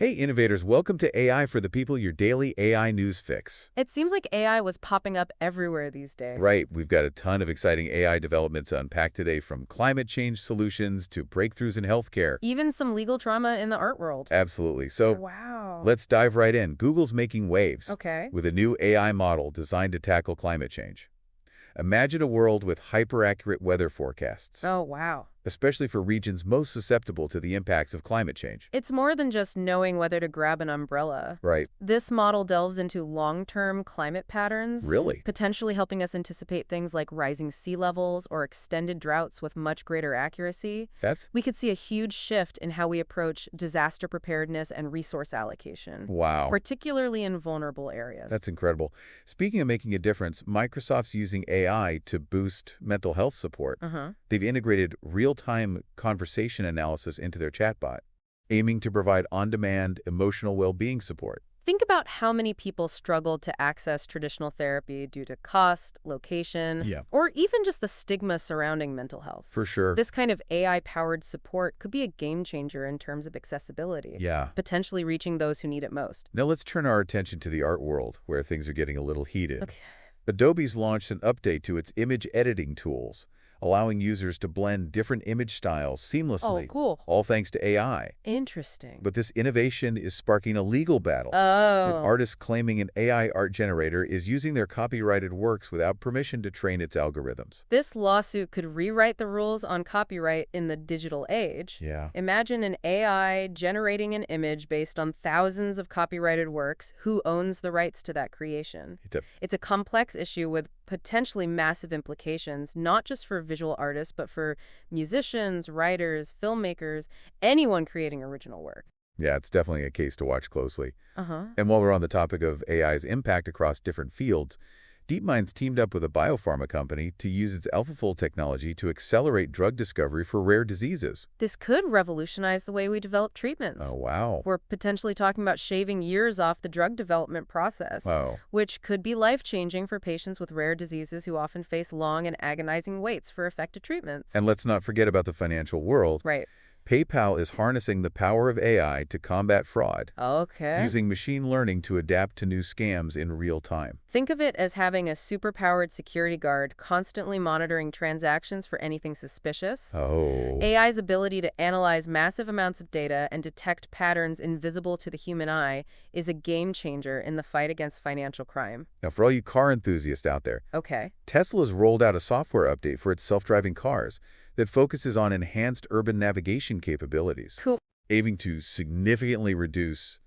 Hey, innovators, welcome to AI for the People, your daily AI news fix. It seems like AI was popping up everywhere these days. Right, we've got a ton of exciting AI developments to unpack today, from climate change solutions to breakthroughs in healthcare. Even some legal drama in the art world. Absolutely. So Wow. let's dive right in. Google's making waves Okay. with a new AI model designed to tackle climate change. Imagine a world with hyper-accurate weather forecasts, Oh, wow. especially for regions most susceptible to the impacts of climate change. It's more than just knowing whether to grab an umbrella. Right. This model delves into long-term climate patterns, Really? potentially helping us anticipate things like rising sea levels or extended droughts with much greater accuracy. That's We could see a huge shift in how we approach disaster preparedness and resource allocation, wow. particularly in vulnerable areas. That's incredible. Speaking of making a difference, Microsoft's using AI to boost mental health support. Uh-huh. They've integrated real-time conversation analysis into their chatbot, aiming to provide on-demand emotional well-being support. Think about how many people struggle to access traditional therapy due to cost, location, Yeah, or even just the stigma surrounding mental health. for sure. This kind of AI-powered support could be a game changer in terms of accessibility, Yeah. potentially reaching those who need it most. Now let's turn our attention to the art world, where things are getting a little heated. Okay. Adobe's launched an update to its image editing tools, allowing users to blend different image styles Oh, seamlessly, cool. all thanks to AI. Interesting. But this innovation is sparking a legal battle, with Oh, artists claiming an AI art generator is using their copyrighted works without permission to train its algorithms. this lawsuit could rewrite the rules on copyright in the digital age. Yeah, Imagine an AI generating an image based on thousands of copyrighted works. Who owns the rights to that creation? it's a It's a complex issue with potentially massive implications, not just for visual artists, but for musicians, writers, filmmakers, anyone creating original work. yeah, it's definitely a case to watch closely. Uh-huh. And while we're on the topic of AI's impact across different fields, DeepMind's teamed up with a biopharma company to use its AlphaFold technology to accelerate drug discovery for rare diseases. This could revolutionize the way we develop treatments. Oh, wow. We're potentially talking about shaving years off the drug development process, Wow. which could be life-changing for patients with rare diseases who often face long and agonizing waits for effective treatments. And let's not forget about the financial world. Right. PayPal is harnessing the power of AI to combat fraud, Okay. using machine learning to adapt to new scams in real time. Think of it as having a superpowered security guard constantly monitoring transactions for anything suspicious. Oh. AI's ability to analyze massive amounts of data and detect patterns invisible to the human eye is a game changer in the fight against financial crime. Now, for all you car enthusiasts out there, Okay. Tesla's rolled out a software update for its self-driving cars that focuses on enhanced urban navigation capabilities, Cool. aiming to significantly reduce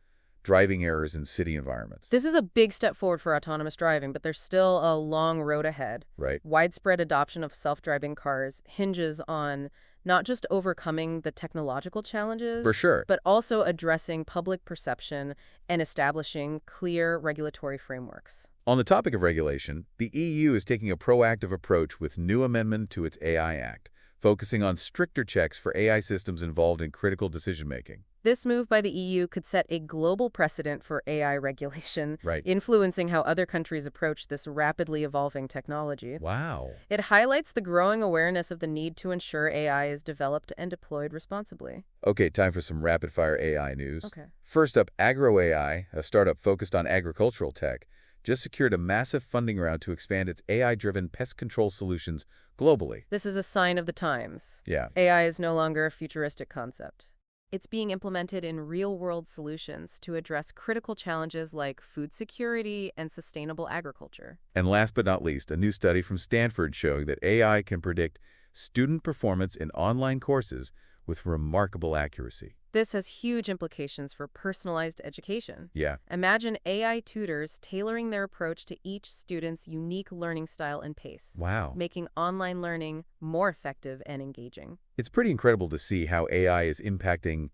driving errors in city environments. This is a big step forward for autonomous driving, but there's still a long road ahead. Right. Widespread adoption of self-driving cars hinges on not just overcoming the technological challenges, For sure. but also addressing public perception and establishing clear regulatory frameworks. On the topic of regulation, the EU is taking a proactive approach with new amendment to its AI Act, focusing on stricter checks for AI systems involved in critical decision-making. This move by the EU could set a global precedent for AI regulation, Right. influencing how other countries approach this rapidly evolving technology. Wow. It highlights the growing awareness of the need to ensure AI is developed and deployed responsibly. Okay, time for some rapid-fire AI news. Okay. First up, AgroAI, a startup focused on agricultural tech, just secured a massive funding round to expand its AI-driven pest control solutions globally. This is a sign of the times. Yeah. AI is no longer a futuristic concept. It's being implemented in real-world solutions to address critical challenges like food security and sustainable agriculture. And last but not least, a new study from Stanford showing that AI can predict student performance in online courses with remarkable accuracy. This has huge implications for personalized education. Yeah. Imagine AI tutors tailoring their approach to each student's unique learning style and pace, Wow. making online learning more effective and engaging. It's pretty incredible to see how AI is impacting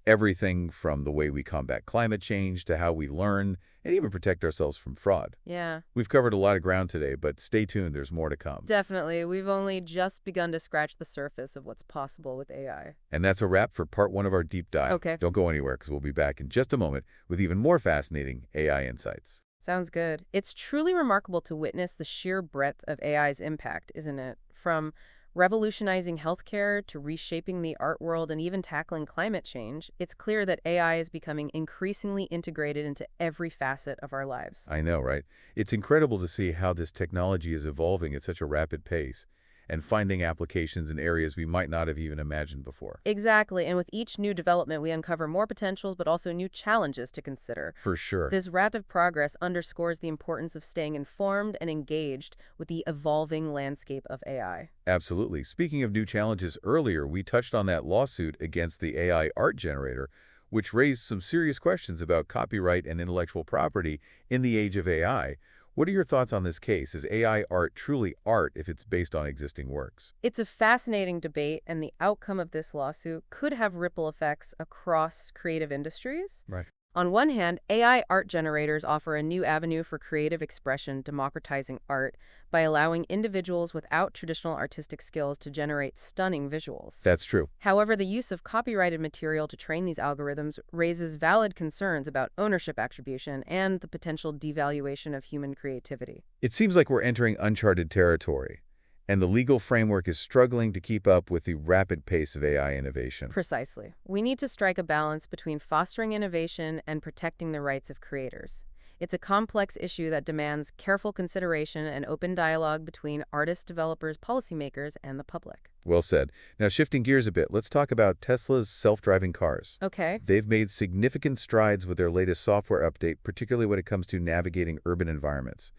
everything from the way we combat climate change to how we learn and even protect ourselves from fraud. Yeah, We've covered a lot of ground today, but stay tuned, there's more to come. definitely. We've only just begun to scratch the surface of what's possible with AI. And that's a wrap for part 1 of our deep dive. Okay. Don't go anywhere because we'll be back in just a moment with even more fascinating AI insights. Sounds good. It's truly remarkable to witness the sheer breadth of AI's impact, isn't it? From Revolutionizing healthcare to reshaping the art world and even tackling climate change, it's clear that AI is becoming increasingly integrated into every facet of our lives. I know, right? It's incredible to see how this technology is evolving at such a rapid pace and finding applications in areas we might not have even imagined before. Exactly, and with each new development, we uncover more potentials but also new challenges to consider. For sure. This rapid progress underscores the importance of staying informed and engaged with the evolving landscape of AI. Absolutely. Speaking of new challenges, earlier we touched on that lawsuit against the AI art generator, which raised some serious questions about copyright and intellectual property in the age of AI. What are your thoughts on this case? Is AI art truly art if it's based on existing works? It's a fascinating debate, and the outcome of this lawsuit could have ripple effects across creative industries. Right. On one hand, AI art generators offer a new avenue for creative expression, democratizing art by allowing individuals without traditional artistic skills to generate stunning visuals. That's true. However, the use of copyrighted material to train these algorithms raises valid concerns about ownership attribution and the potential devaluation of human creativity. It seems like we're entering uncharted territory, and the legal framework is struggling to keep up with the rapid pace of AI innovation. Precisely. We need to strike a balance between fostering innovation and protecting the rights of creators. It's a complex issue that demands careful consideration and open dialogue between artists, developers, policymakers, and the public. Well said. Now, shifting gears a bit, let's talk about Tesla's self-driving cars. Okay. They've made significant strides with their latest software update, particularly when it comes to navigating urban environments.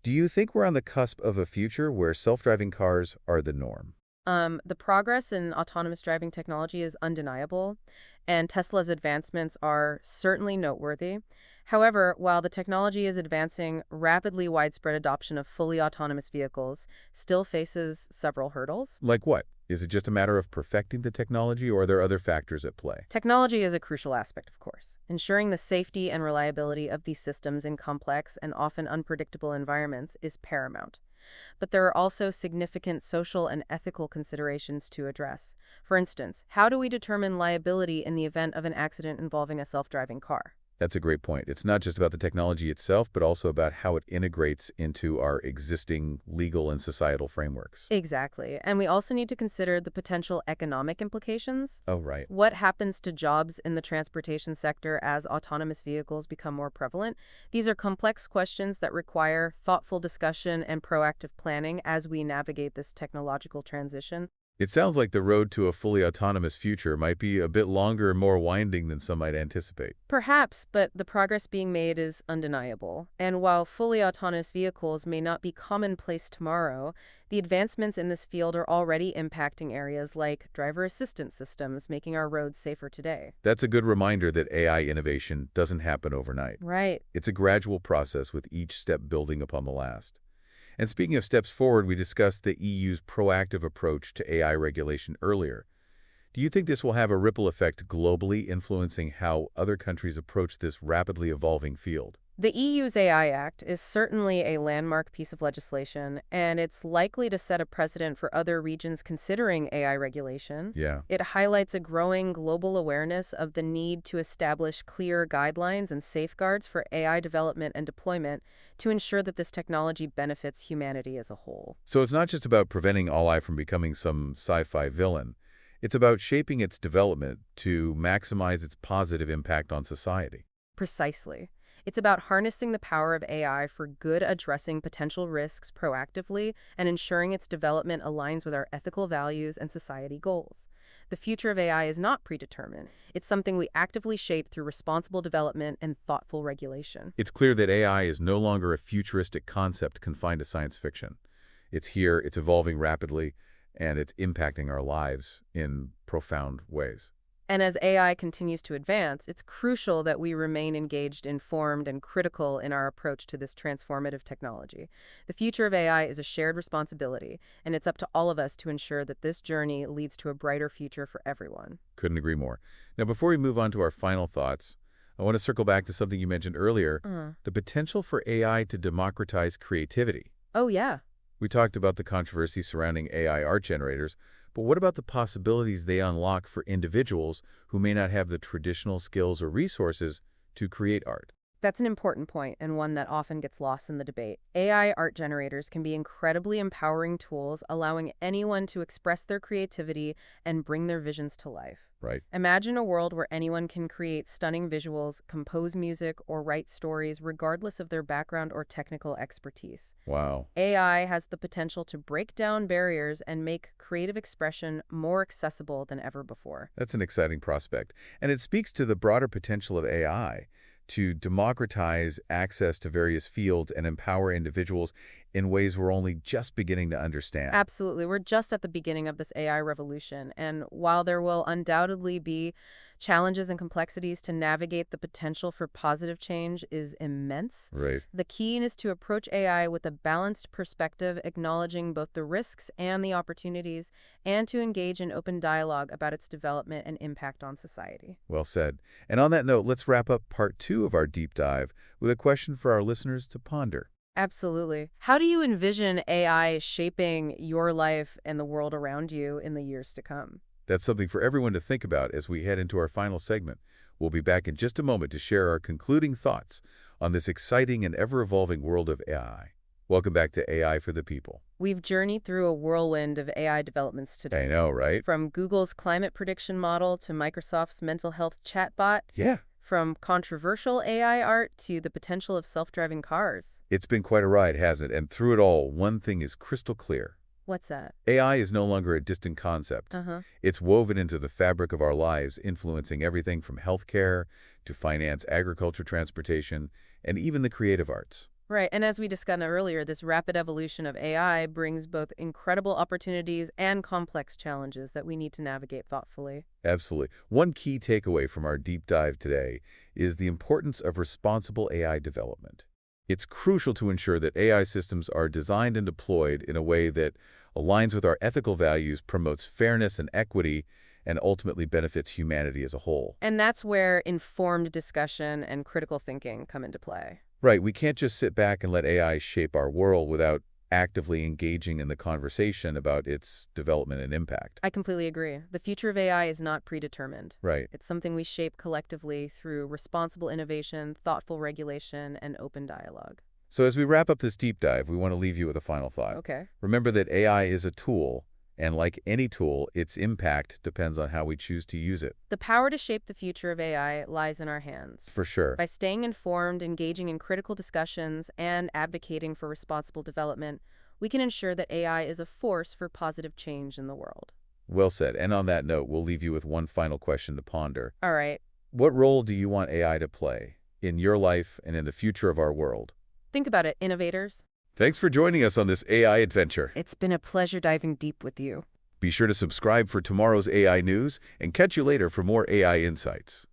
Do you think we're on the cusp of a future where self-driving cars are the norm? The progress in autonomous driving technology is undeniable, and Tesla's advancements are certainly noteworthy. However, while the technology is advancing, rapidly widespread adoption of fully autonomous vehicles still faces several hurdles. Like what? Is it just a matter of perfecting the technology, or are there other factors at play? Technology is a crucial aspect, of course. Ensuring the safety and reliability of these systems in complex and often unpredictable environments is paramount. But there are also significant social and ethical considerations to address. For instance, how do we determine liability in the event of an accident involving a self-driving car? That's a great point. It's not just about the technology itself, but also about how it integrates into our existing legal and societal frameworks. Exactly. And we also need to consider the potential economic implications. Oh, right. What happens to jobs in the transportation sector as autonomous vehicles become more prevalent? These are complex questions that require thoughtful discussion and proactive planning as we navigate this technological transition. It sounds like the road to a fully autonomous future might be a bit longer and more winding than some might anticipate. Perhaps, but the progress being made is undeniable. And while fully autonomous vehicles may not be commonplace tomorrow, the advancements in this field are already impacting areas like driver assistance systems, making our roads safer today. That's a good reminder that AI innovation doesn't happen overnight. Right. It's a gradual process with each step building upon the last. And speaking of steps forward, we discussed the EU's proactive approach to AI regulation earlier. Do you think this will have a ripple effect globally, influencing how other countries approach this rapidly evolving field? The EU's AI Act is certainly a landmark piece of legislation, and it's likely to set a precedent for other regions considering AI regulation. Yeah. It highlights a growing global awareness of the need to establish clear guidelines and safeguards for AI development and deployment to ensure that this technology benefits humanity as a whole. So it's not just about preventing AI from becoming some sci-fi villain. It's about shaping its development to maximize its positive impact on society. Precisely. It's about harnessing the power of AI for good, addressing potential risks proactively, and ensuring its development aligns with our ethical values and society goals. The future of AI is not predetermined. It's something we actively shape through responsible development and thoughtful regulation. It's clear that AI is no longer a futuristic concept confined to science fiction. It's here, it's evolving rapidly, and it's impacting our lives in profound ways. And as AI continues to advance, it's crucial that we remain engaged, informed, and critical in our approach to this transformative technology. The future of AI is a shared responsibility, and it's up to all of us to ensure that this journey leads to a brighter future for everyone. Couldn't agree more. Now, before we move on to our final thoughts, I want to circle back to something you mentioned earlier, the potential for AI to democratize creativity. Oh, yeah. We talked about the controversy surrounding AI art generators, but what about the possibilities they unlock for individuals who may not have the traditional skills or resources to create art? That's an important point and one that often gets lost in the debate. AI art generators can be incredibly empowering tools, allowing anyone to express their creativity and bring their visions to life. Right. Imagine a world where anyone can create stunning visuals, compose music, or write stories regardless of their background or technical expertise. Wow. AI has the potential to break down barriers and make creative expression more accessible than ever before. That's an exciting prospect. And it speaks to the broader potential of AI to democratize access to various fields and empower individuals in ways we're only just beginning to understand. Absolutely. We're just at the beginning of this AI revolution. And while there will undoubtedly be challenges and complexities to navigate, the potential for positive change is immense. Right. The key is to approach AI with a balanced perspective, acknowledging both the risks and the opportunities, and to engage in open dialogue about its development and impact on society. Well said. And on that note, let's wrap up part 2 of our deep dive with a question for our listeners to ponder. Absolutely. How do you envision AI shaping your life and the world around you in the years to come? That's something for everyone to think about as we head into our final segment. We'll be back in just a moment to share our concluding thoughts on this exciting and ever-evolving world of AI. Welcome back to AI for the People. We've journeyed through a whirlwind of AI developments today. I know, right? From Google's climate prediction model to Microsoft's mental health chatbot, Yeah. from controversial AI art to the potential of self-driving cars. It's been quite a ride, hasn't it? And through it all, one thing is crystal clear. What's that? AI is no longer a distant concept. Uh-huh. It's woven into the fabric of our lives, influencing everything from healthcare to finance, agriculture, transportation, and even the creative arts. Right, and as we discussed earlier, this rapid evolution of AI brings both incredible opportunities and complex challenges that we need to navigate thoughtfully. Absolutely. One key takeaway from our deep dive today is the importance of responsible AI development. It's crucial to ensure that AI systems are designed and deployed in a way that aligns with our ethical values, promotes fairness and equity, and ultimately benefits humanity as a whole. And that's where informed discussion and critical thinking come into play. Right, we can't just sit back and let AI shape our world without actively engaging in the conversation about its development and impact. I completely agree. The future of AI is not predetermined. Right. It's something we shape collectively through responsible innovation, thoughtful regulation, and open dialogue. So as we wrap up this deep dive, we want to leave you with a final thought. Okay. Remember that AI is a tool, and like any tool, its impact depends on how we choose to use it. The power to shape the future of AI lies in our hands. For sure. By staying informed, engaging in critical discussions, and advocating for responsible development, we can ensure that AI is a force for positive change in the world. Well said. And on that note, we'll leave you with one final question to ponder. All right. What role do you want AI to play in your life and in the future of our world? Think about it, innovators. Thanks for joining us on this AI adventure. It's been a pleasure diving deep with you. Be sure to subscribe for tomorrow's AI news and catch you later for more AI insights.